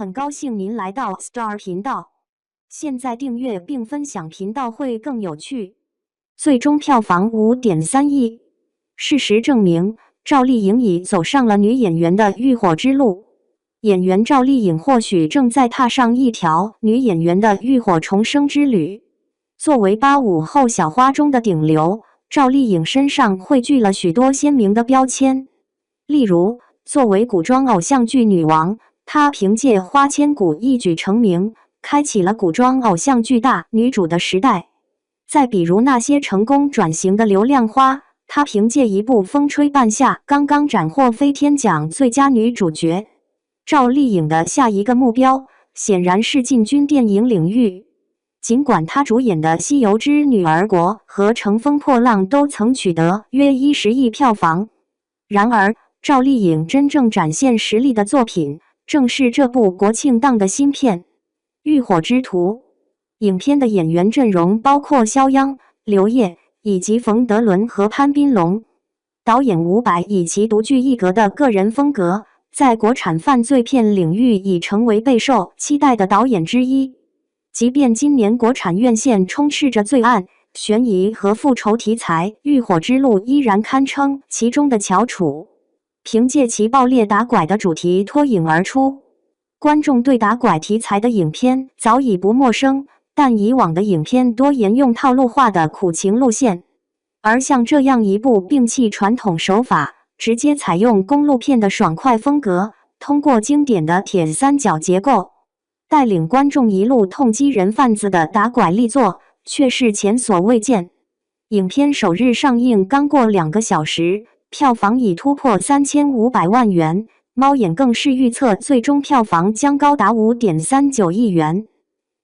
很高兴您来到 Star 频道，现在订阅并分享频道会更有趣。最终票房5.3亿。事实证明，赵丽颖已走上了女演员的浴火之路。演员赵丽颖或许正在踏上一条女演员的浴火重生之旅。作为85后小花中的顶流，赵丽颖身上汇聚了许多鲜明的标签。例如，作为古装偶像剧女王，她凭借《花千骨》一举成名，开启了古装偶像剧大女主的时代。再比如那些成功转型的流量花，她凭借一部《风吹半夏》刚刚斩获飞天奖最佳女主角。赵丽颖的下一个目标显然是进军电影领域。尽管她主演的《西游之女儿国》和《乘风破浪》都曾取得约10亿票房，然而赵丽颖真正展现实力的作品正是这部国庆档的新片《浴火之徒》。影片的演员阵容包括肖央、刘烨以及冯德伦和潘斌龙。导演伍佰以其独具一格的个人风格，在国产犯罪片领域已成为备受期待的导演之一。即便今年国产院线充斥着罪案、悬疑和复仇题材，《浴火之路》依然堪称其中的翘楚。凭借其爆裂打拐的主题脱颖而出，观众对打拐题材的影片早已不陌生，但以往的影片多沿用套路化的苦情路线，而像这样一部摒弃传统手法，直接采用公路片的爽快风格，通过经典的铁三角结构，带领观众一路痛击人贩子的打拐力作，却是前所未见。影片首日上映刚过2个小时，票房已突破3500万元，猫眼更是预测最终票房将高达5.39亿元。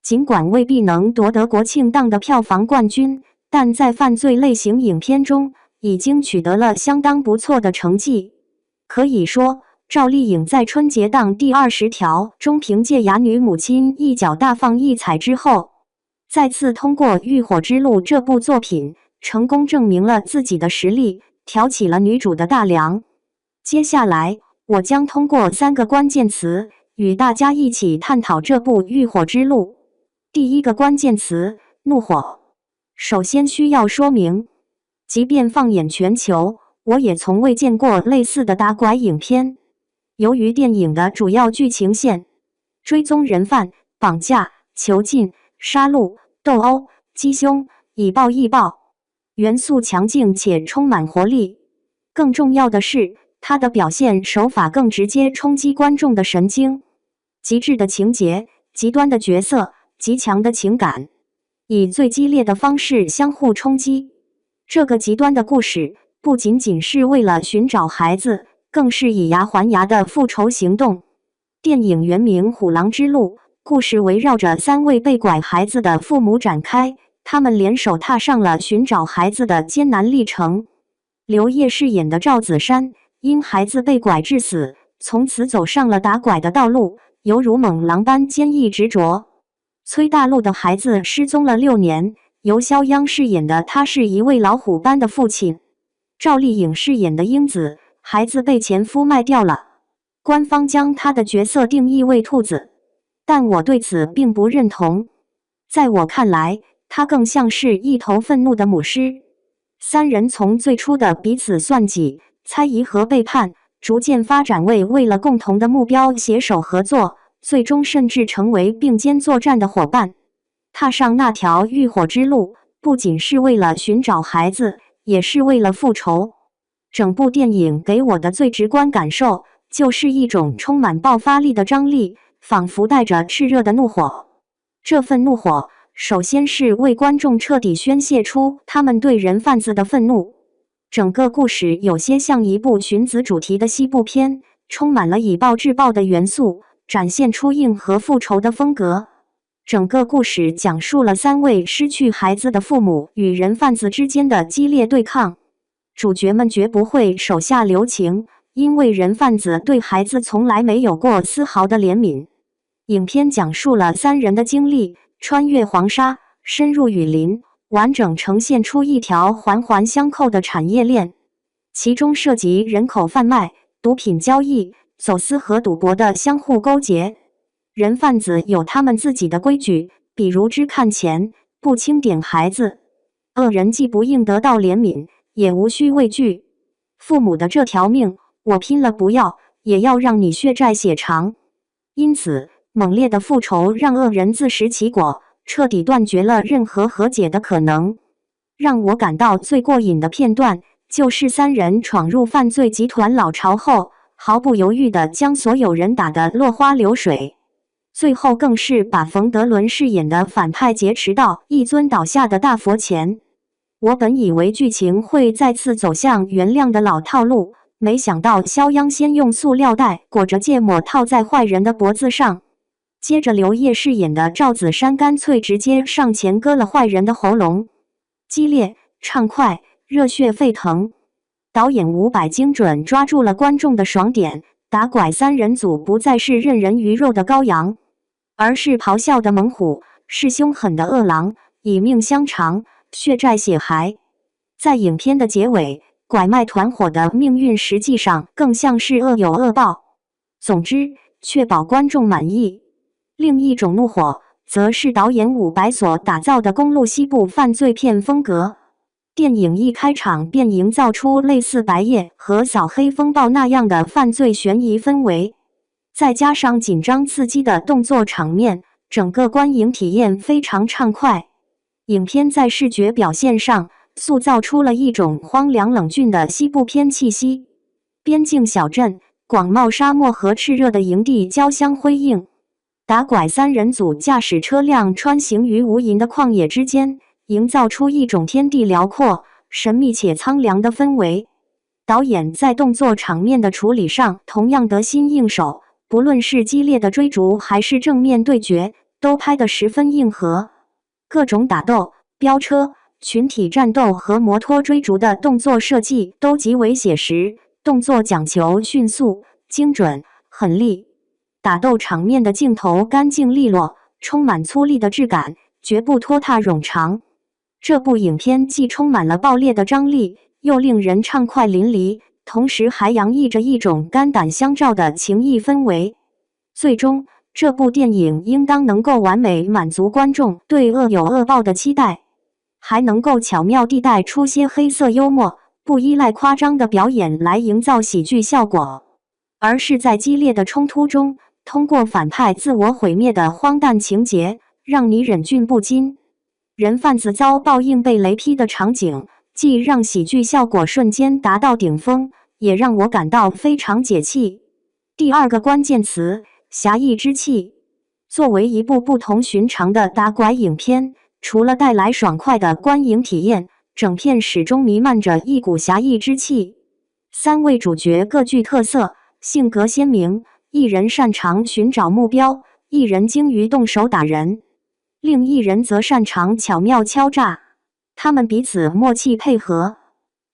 尽管未必能夺得国庆档的票房冠军，但在犯罪类型影片中已经取得了相当不错的成绩。可以说，赵丽颖在春节档第20条中凭借《哑女母亲》一脚大放异彩之后，再次通过《浴火之路》这部作品，成功证明了自己的实力，挑起了女主的大梁。接下来，我将通过3个关键词与大家一起探讨这部《浴火之路》。第一个关键词：怒火。首先需要说明，即便放眼全球，我也从未见过类似的打拐影片。由于电影的主要剧情线追踪人贩、绑架、囚禁、杀戮、斗殴、击凶、以暴易暴，元素强劲且充满活力。更重要的是，它的表现手法更直接冲击观众的神经。极致的情节、极端的角色、极强的情感，以最激烈的方式相互冲击。这个极端的故事不仅仅是为了寻找孩子，更是以牙还牙的复仇行动。电影原名《虎狼之路》，故事围绕着3位被拐孩子的父母展开，他们联手踏上了寻找孩子的艰难历程。刘烨饰演的赵子山，因孩子被拐致死，从此走上了打拐的道路，犹如猛狼般坚毅执着。崔大陆的孩子失踪了6年，由肖央饰演的他是一位老虎般的父亲。赵丽颖饰演的英子，孩子被前夫卖掉了，官方将她的角色定义为兔子，但我对此并不认同。在我看来，她更像是一头愤怒的母狮。3人从最初的彼此算计、猜疑和背叛，逐渐发展为了共同的目标携手合作，最终甚至成为并肩作战的伙伴。踏上那条浴火之路，不仅是为了寻找孩子，也是为了复仇。整部电影给我的最直观感受，就是一种充满爆发力的张力，仿佛带着炽热的怒火。这份怒火，首先是为观众彻底宣泄出他们对人贩子的愤怒。整个故事有些像一部寻子主题的西部片，充满了以暴制暴的元素，展现出硬核复仇的风格。整个故事讲述了3位失去孩子的父母与人贩子之间的激烈对抗。主角们绝不会手下留情，因为人贩子对孩子从来没有过丝毫的怜悯。影片讲述了3人的经历，穿越黄沙，深入雨林，完整呈现出一条环环相扣的产业链，其中涉及人口贩卖、毒品交易、走私和赌博的相互勾结。人贩子有他们自己的规矩，比如只看钱，不轻点孩子。恶人既不应得到怜悯，也无需畏惧。父母的这条命，我拼了不要，也要让你血债血偿。因此，猛烈的复仇让恶人自食其果，彻底断绝了任何和解的可能。让我感到最过瘾的片段，就是三人闯入犯罪集团老巢后，毫不犹豫地将所有人打得落花流水。最后更是把冯德伦饰演的反派劫持到一尊倒下的大佛前。我本以为剧情会再次走向原谅的老套路，没想到肖央先用塑料袋裹着芥末套在坏人的脖子上，接着刘烨饰演的赵子山干脆直接上前割了坏人的喉咙。激烈、畅快、热血沸腾，导演伍佰精准抓住了观众的爽点。打拐三人组不再是任人鱼肉的羔羊，而是咆哮的猛虎，是凶狠的恶狼，以命相偿，血债血还。在影片的结尾，拐卖团伙的命运实际上更像是恶有恶报。总之，确保观众满意。另一种怒火，则是导演伍佰所打造的公路西部犯罪片风格。电影一开场便营造出类似白夜和扫黑风暴那样的犯罪悬疑氛围，再加上紧张刺激的动作场面，整个观影体验非常畅快。影片在视觉表现上塑造出了一种荒凉冷峻的西部片气息，边境小镇、广袤沙漠和炽热的营地交相辉映。打拐三人组驾驶车辆穿行于无垠的旷野之间，营造出一种天地辽阔、神秘且苍凉的氛围。导演在动作场面的处理上同样得心应手，不论是激烈的追逐还是正面对决，都拍得十分硬核。各种打斗、飙车、群体战斗和摩托追逐的动作设计都极为写实，动作讲求迅速、精准、狠厉。打斗场面的镜头干净利落，充满粗粝的质感，绝不拖沓冗长。这部影片既充满了爆裂的张力，又令人畅快淋漓，同时还洋溢着一种肝胆相照的情谊氛围。最终，这部电影应当能够完美满足观众对恶有恶报的期待，还能够巧妙地带出些黑色幽默，不依赖夸张的表演来营造喜剧效果，而是在激烈的冲突中，通过反派自我毁灭的荒诞情节，让你忍俊不禁。人贩子遭报应被雷劈的场景，既让喜剧效果瞬间达到顶峰，也让我感到非常解气。第二个关键词：侠义之气。作为一部不同寻常的打拐影片，除了带来爽快的观影体验，整片始终弥漫着一股侠义之气。三位主角各具特色，性格鲜明，一人擅长寻找目标，一人精于动手打人，另一人则擅长巧妙敲诈。他们彼此默契配合，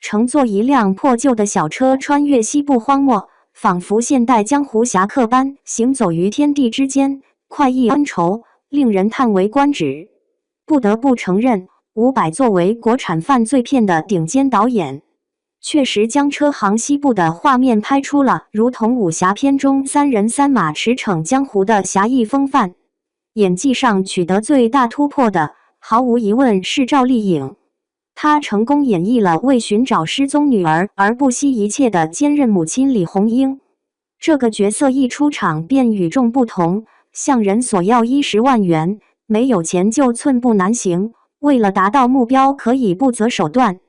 乘坐一辆破旧的小车穿越西部荒漠，仿佛现代江湖侠客般行走于天地之间，快意恩仇，令人叹为观止。不得不承认，伍佰作为国产犯罪片的顶尖导演，确实将车行西部的画面拍出了如同武侠片中三人三马驰骋江湖的侠义风范。演技上取得最大突破的，毫无疑问是赵丽颖。她成功演绎了为寻找失踪女儿而不惜一切的坚韧母亲李红英。这个角色一出场便与众不同，向人索要10万元，没有钱就寸步难行，为了达到目标可以不择手段。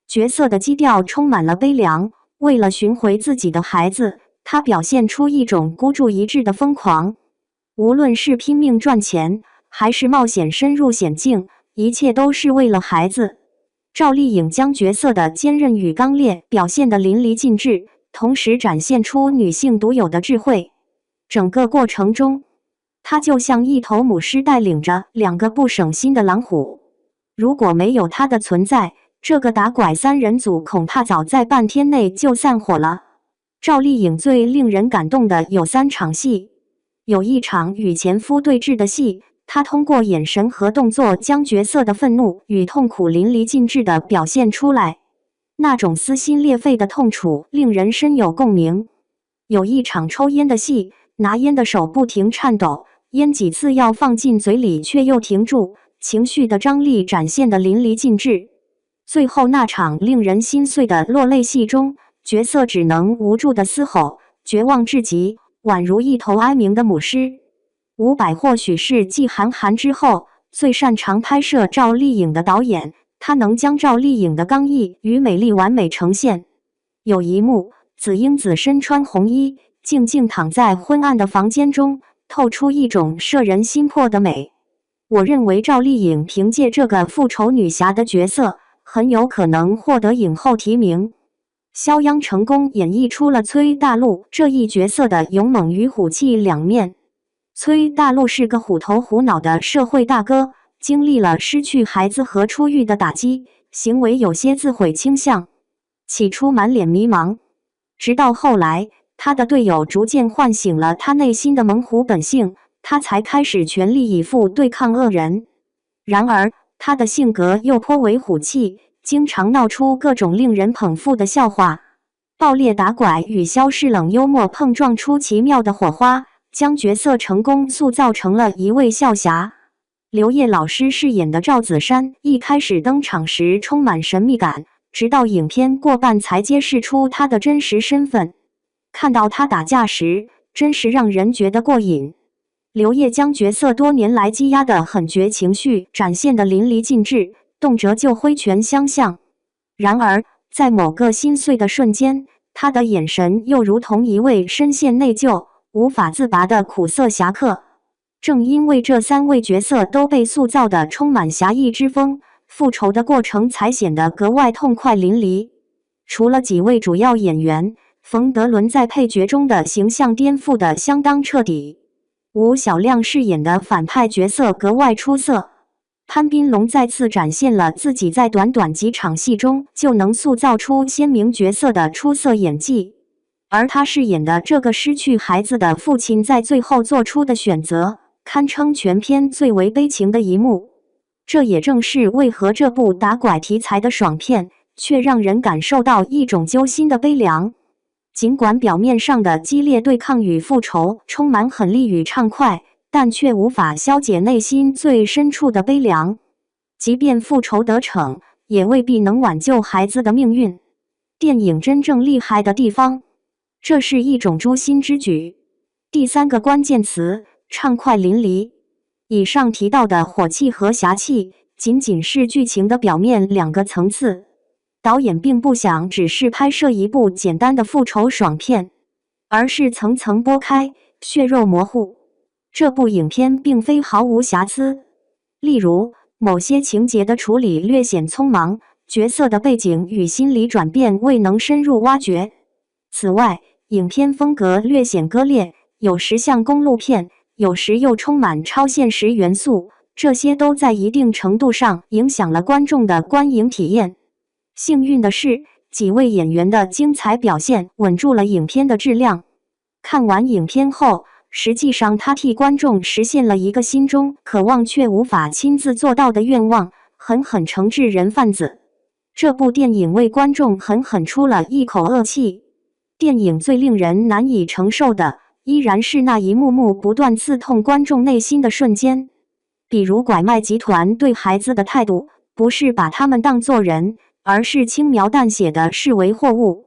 角色的基调充满了悲凉，为了寻回自己的孩子，他表现出一种孤注一掷的疯狂。无论是拼命赚钱，还是冒险深入险境，一切都是为了孩子。赵丽颖将角色的坚韧与刚烈表现得淋漓尽致，同时展现出女性独有的智慧。整个过程中，她就像一头母狮带领着2个不省心的狼虎。如果没有她的存在，这个打拐三人组恐怕早在半天内就散伙了。赵丽颖最令人感动的有3场戏。有一场与前夫对峙的戏，她通过眼神和动作将角色的愤怒与痛苦淋漓尽致地表现出来，那种撕心裂肺的痛楚令人深有共鸣。有一场抽烟的戏，拿烟的手不停颤抖，咽几次要放进嘴里却又停住，情绪的张力展现得淋漓尽致。最后那场令人心碎的落泪戏中，角色只能无助地嘶吼，绝望至极，宛如一头哀鸣的母狮。伍佰或许是继韩寒之后最擅长拍摄赵丽颖的导演，他能将赵丽颖的刚毅与美丽完美呈现。有一幕，紫英子身穿红衣，静静躺在昏暗的房间中，透出一种摄人心魄的美。我认为赵丽颖凭借这个复仇女侠的角色，很有可能获得影后提名。肖央成功演绎出了崔大陆这一角色的勇猛与虎气两面。崔大陆是个虎头虎脑的社会大哥，经历了失去孩子和出狱的打击，行为有些自毁倾向。起初满脸迷茫，直到后来，他的队友逐渐唤醒了他内心的猛虎本性，他才开始全力以赴对抗恶人。然而，他的性格又颇为虎气，经常闹出各种令人捧腹的笑话。爆裂打拐与消逝冷幽默碰撞出奇妙的火花，将角色成功塑造成了一位笑侠。刘烨老师饰演的赵子珊一开始登场时充满神秘感，直到影片过半才揭示出他的真实身份。看到他打架时，真是让人觉得过瘾。刘烨将角色多年来积压的狠绝情绪展现得淋漓尽致，动辄就挥拳相向。然而，在某个心碎的瞬间，他的眼神又如同一位深陷内疚、无法自拔的苦涩侠客。正因为这三位角色都被塑造得充满侠义之风，复仇的过程才显得格外痛快淋漓。除了几位主要演员，冯德伦在配角中的形象颠覆得相当彻底。吴晓亮饰演的反派角色格外出色，潘斌龙再次展现了自己在短短几场戏中就能塑造出鲜明角色的出色演技。而他饰演的这个失去孩子的父亲在最后做出的选择，堪称全片最为悲情的一幕。这也正是为何这部打拐题材的爽片，却让人感受到一种揪心的悲凉。尽管表面上的激烈对抗与复仇充满狠戾与畅快，但却无法消解内心最深处的悲凉。即便复仇得逞，也未必能挽救孩子的命运。电影真正厉害的地方，这是一种诛心之举。第三个关键词，畅快淋漓。以上提到的火气和侠气，仅仅是剧情的表面两个层次。导演并不想只是拍摄一部简单的复仇爽片，而是层层剥开，血肉模糊。这部影片并非毫无瑕疵，例如某些情节的处理略显匆忙，角色的背景与心理转变未能深入挖掘。此外，影片风格略显割裂，有时像公路片，有时又充满超现实元素，这些都在一定程度上影响了观众的观影体验。幸运的是，几位演员的精彩表现稳住了影片的质量。看完影片后，实际上他替观众实现了一个心中渴望却无法亲自做到的愿望，狠狠惩治人贩子。这部电影为观众狠狠出了一口恶气。电影最令人难以承受的，依然是那一幕幕不断刺痛观众内心的瞬间。比如拐卖集团对孩子的态度，不是把他们当作人，而是轻描淡写地视为货物。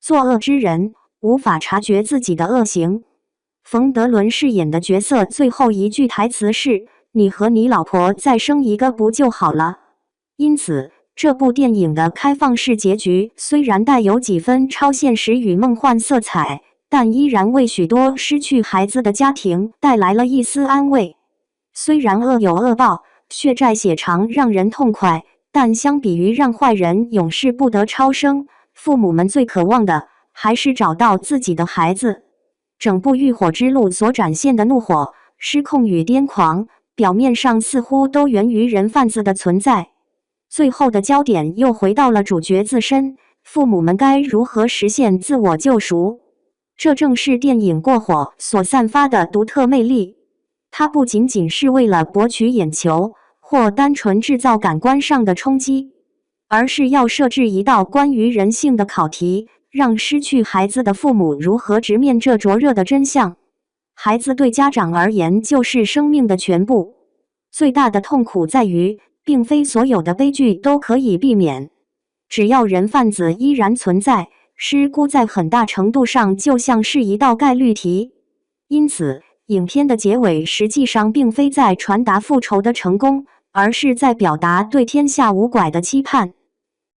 作恶之人无法察觉自己的恶行。冯德伦饰演的角色最后一句台词是：“你和你老婆再生一个不就好了？”因此，这部电影的开放式结局虽然带有几分超现实与梦幻色彩，但依然为许多失去孩子的家庭带来了一丝安慰。虽然恶有恶报，血债血偿让人痛快，但相比于让坏人永世不得超生，父母们最渴望的还是找到自己的孩子。整部《浴火之路》所展现的怒火、失控与癫狂，表面上似乎都源于人贩子的存在。最后的焦点又回到了主角自身，父母们该如何实现自我救赎？这正是电影过火所散发的独特魅力。它不仅仅是为了博取眼球，或单纯制造感官上的冲击，而是要设置一道关于人性的考题，让失去孩子的父母如何直面这灼热的真相。孩子对家长而言就是生命的全部。最大的痛苦在于，并非所有的悲剧都可以避免。只要人贩子依然存在，失孤在很大程度上就像是一道概率题。因此，影片的结尾实际上并非在传达复仇的成功，而是在表达对天下无拐的期盼。